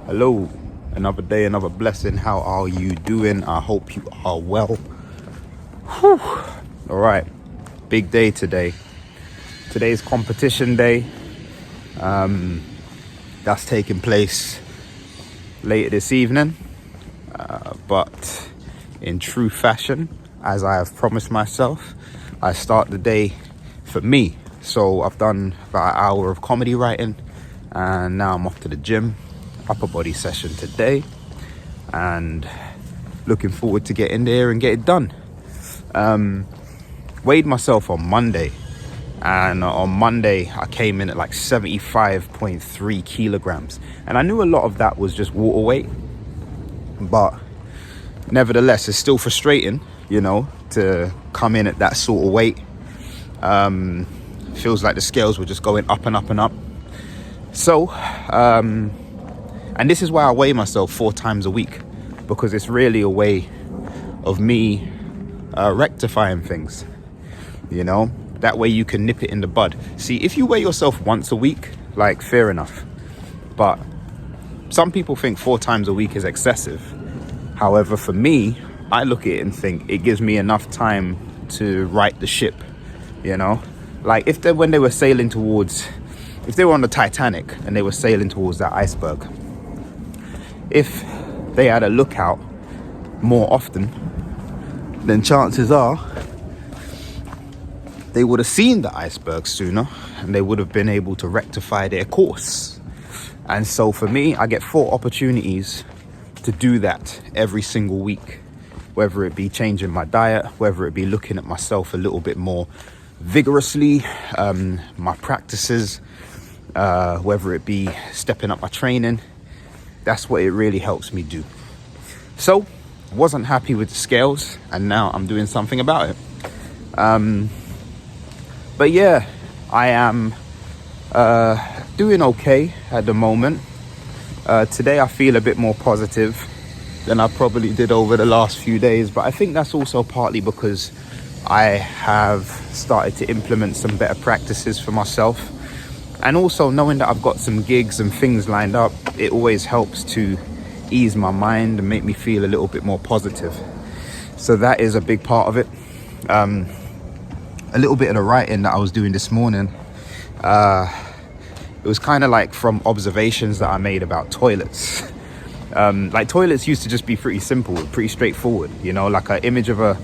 Hello, another day, another blessing. How are you doing? I hope you are well. Whew. All right, big day today. Today's competition day. That's taking place later this evening. But in true fashion, as I have promised myself, I start the day for me. So I've done about an hour of comedy writing, and now I'm off to the gym, upper body session today, and looking forward to getting there and get it done. Weighed myself on Monday, and on Monday I came in at like 75.3 kilograms, and I knew a lot of that was just water weight, but nevertheless it's still frustrating, to come in at that sort of weight. Feels like the scales were just going up and up and up. So and this is why I weigh myself 4 times a week, because it's really a way of me rectifying things. That way you can nip it in the bud. See, if you weigh yourself once a week, like, fair enough, but some people think 4 times a week is excessive. However, for me, I look at it and think it gives me enough time to right the ship. Like if when they were sailing towards, if they were on the Titanic and they were sailing towards that iceberg, if they had a lookout more often, then chances are they would have seen the iceberg sooner, and they would have been able to rectify their course. And so for me, I get 4 opportunities to do that every single week, whether it be changing my diet, whether it be looking at myself a little bit more vigorously, my practices, whether it be stepping up my training. That's what it really helps me do. So wasn't happy with the scales, and now I'm doing something about it. But yeah, I am doing okay at the moment. Today I feel a bit more positive than I probably did over the last few days, but I think that's also partly because I have started to implement some better practices for myself, and also knowing that I've got some gigs and things lined up, it always helps to ease my mind and make me feel a little bit more positive. So that is a big part of it. A little bit of the writing that I was doing this morning, it was kind of like from observations that I made about toilets. Like, toilets used to just be pretty simple, pretty straightforward, like an image of a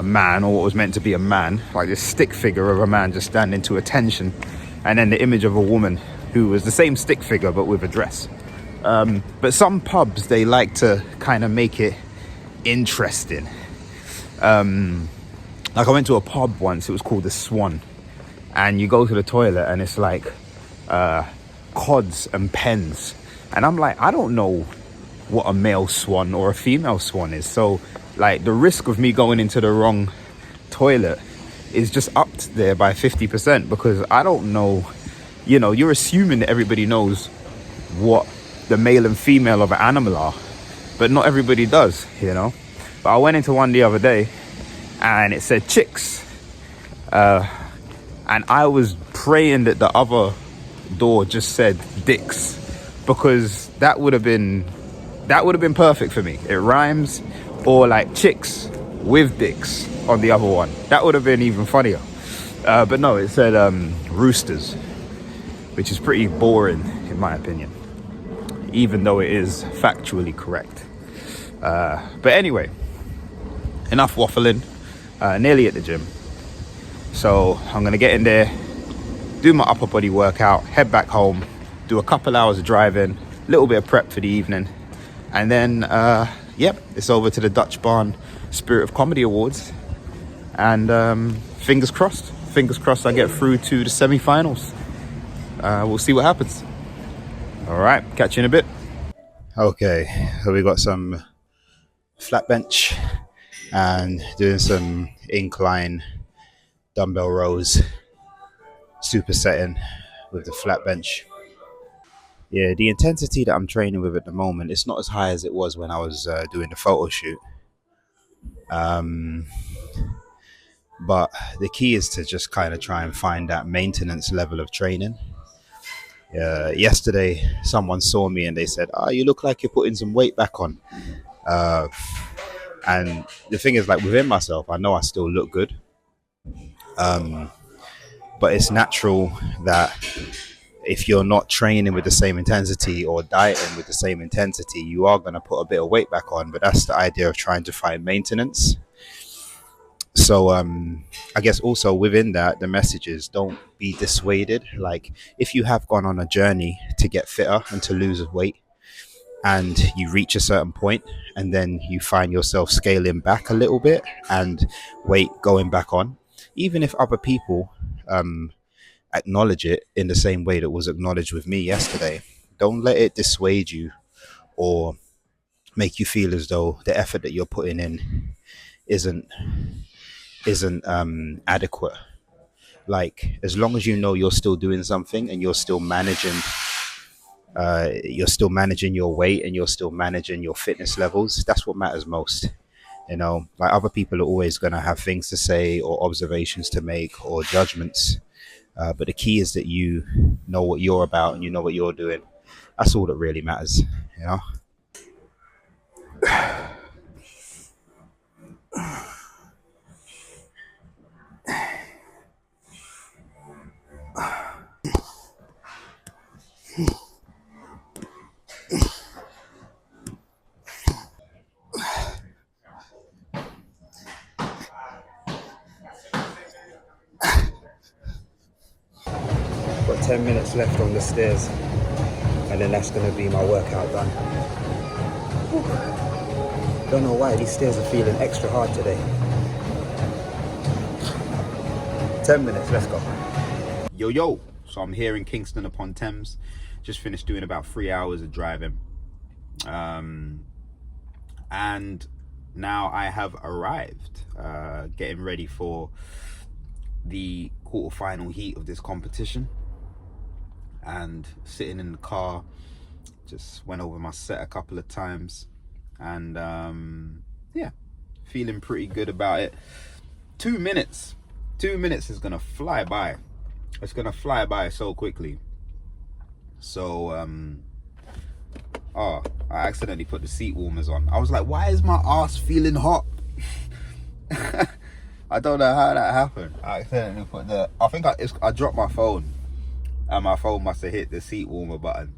man, or what was meant to be a man, like this stick figure of a man just standing to attention, and then the image of a woman who was the same stick figure but with a dress. But some pubs, they like to kind of make it interesting. Like, I went to a pub once, it was called the Swan, and you go to the toilet and it's like cods and pens, and I'm like, I don't know what a male swan or a female swan is, so like the risk of me going into the wrong toilet is just upped there by 50%, because I don't know. You're assuming that everybody knows what the male and female of an animal are, but not everybody does. But I went into one the other day and it said chicks, and I was praying that the other door just said dicks, because that would have been perfect for me. It rhymes. Or like chicks with dicks on the other one, that would have been even funnier. But no, it said roosters, which is pretty boring in my opinion, even though it is factually correct. But anyway, enough waffling. Nearly at the gym, so I'm gonna get in there, do my upper body workout, head back home, do a couple hours of driving, little bit of prep for the evening, and then it's over to the Dutch Barn Spirit of Comedy Awards, and fingers crossed I get through to the semi-finals. We'll see what happens. All right, catch you in a bit. Okay, so we got some flat bench and doing some incline dumbbell rows, supersetting with the flat bench. Yeah, the intensity that I'm training with at the moment, it's not as high as it was when I was doing the photo shoot. But the key is to just kind of try and find that maintenance level of training. Yesterday, someone saw me and they said, "Ah, you look like you're putting some weight back on." Uh, and the thing is, like within myself, I know I still look good, but it's natural that if you're not training with the same intensity or dieting with the same intensity, you are going to put a bit of weight back on. But that's the idea of trying to find maintenance. So I guess also within that, the message is don't be dissuaded. Like if you have gone on a journey to get fitter and to lose weight, and you reach a certain point and then you find yourself scaling back a little bit and weight going back on, even if other people acknowledge it in the same way that was acknowledged with me yesterday, don't let it dissuade you or make you feel as though the effort that you're putting in isn't isn't adequate. Like as long as you know you're still doing something and you're still managing your weight and you're still managing your fitness levels, that's what matters most. Like other people are always going to have things to say or observations to make or judgments, but the key is that you know what you're about and you know what you're doing. That's all that really matters, you know. Got 10 minutes left on the stairs, and then that's going to be my workout done. Don't know why these stairs are feeling extra hard today. 10 minutes, let's go. Yo, yo. So I'm here in Kingston upon Thames. Just finished doing about 3 hours of driving. And now I have arrived, getting ready for the quarterfinal heat of this competition. And sitting in the car, just went over my set a couple of times. And yeah, feeling pretty good about it. 2 minutes. 2 minutes is going to fly by. It's going to fly by so quickly. So, I accidentally put the seat warmers on. I was like, why is my ass feeling hot? I don't know how that happened. I accidentally put I dropped my phone and my phone must have hit the seat warmer button.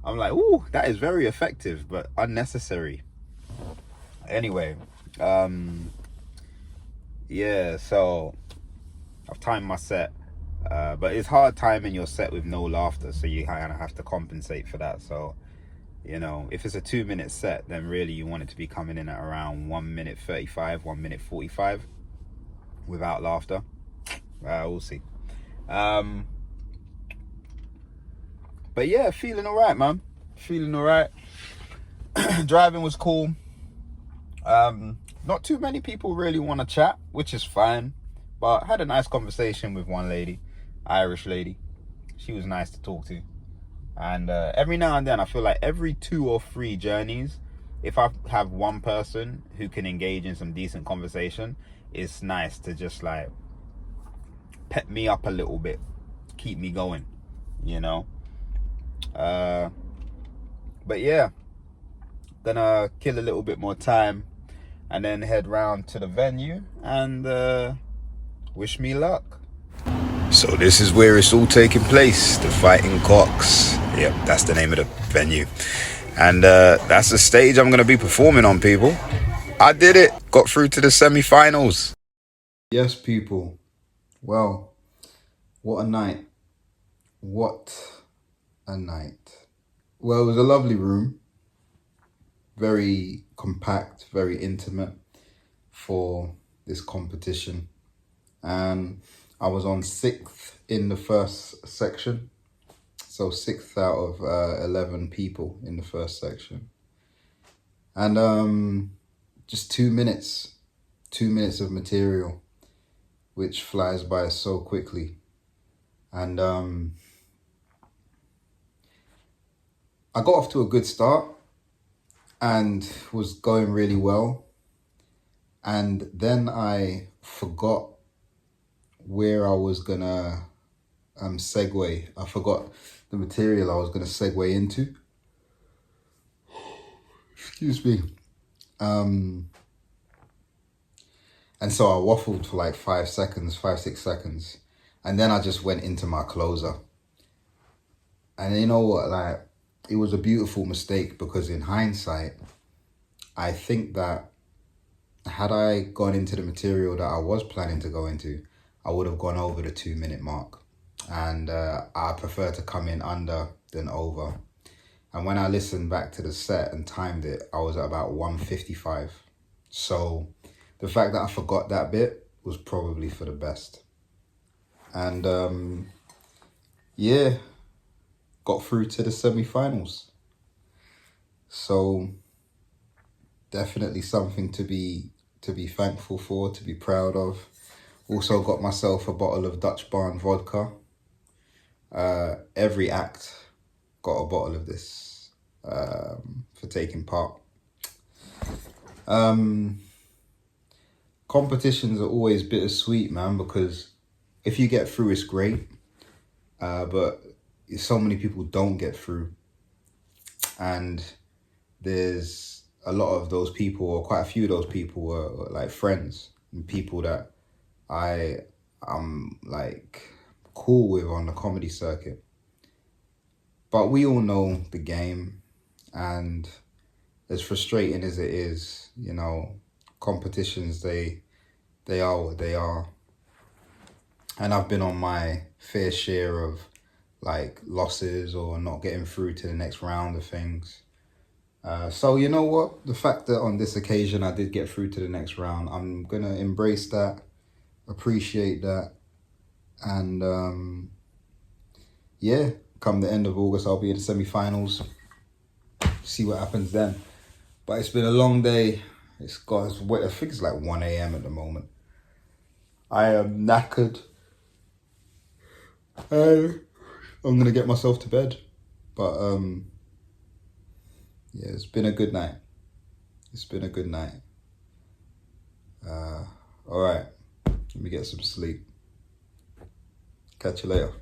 I'm like, ooh, that is very effective, but unnecessary. Anyway, yeah, so I've timed my set. But it's hard timing your set with no laughter, so you kind of have to compensate for that. So, if it's a 2 minute set, then really you want it to be coming in at around 1 minute 35, 1 minute 45 without laughter. We'll see. But yeah, feeling all right, man. Feeling all right. Driving was cool. Not too many people really want to chat, which is fine. But I had a nice conversation with one lady, Irish lady. She was nice to talk to. And every now and then, I feel like every 2 or 3 journeys, if I have one person who can engage in some decent conversation, it's nice to just like pep me up a little bit, keep me going, you know. But yeah, gonna kill a little bit more time and then head round to the venue and wish me luck. So this is where it's all taking place, the Fighting Cocks. Yep, that's the name of the venue. And that's the stage I'm going to be performing on, people. I did it. Got through to the semi-finals. Yes, people. Well, what a night. What a night. Well, it was a lovely room. Very compact, very intimate for this competition. And I was on 6th in the first section. So 6th out of 11 people in the first section. And just 2 minutes. 2 minutes of material, which flies by so quickly. And I got off to a good start and was going really well. And then I forgot where I was gonna segue. I forgot the material I was going to segue into. Excuse me. And so I waffled for like 6 seconds. And then I just went into my closer. And you know what, like, it was a beautiful mistake because in hindsight, I think that had I gone into the material that I was planning to go into, I would have gone over the 2 minute mark. And I prefer to come in under than over. And when I listened back to the set and timed it, I was at about 1:55. So the fact that I forgot that bit was probably for the best. And yeah, got through to the semi-finals. So definitely something to be thankful for, to be proud of. Also got myself a bottle of Dutch Barn vodka. Every act got a bottle of this for taking part. Competitions are always bittersweet, man, because if you get through, it's great. But so many people don't get through. And there's a lot of those people, or quite a few of those people, were like friends and people that I'm like cool with on the comedy circuit. But we all know the game, and as frustrating as it is, you know, competitions, they are what they are. And I've been on my fair share of like losses or not getting through to the next round of things. So you know what? The fact that on this occasion I did get through to the next round, I'm gonna embrace that, appreciate that, and yeah, come the end of August, I'll be in the semi-finals. See what happens then. But it's been a long day. I think it's like 1 a.m. at the moment. I am knackered. I'm gonna get myself to bed. But yeah, it's been a good night. All right, let me get some sleep. Catch you later.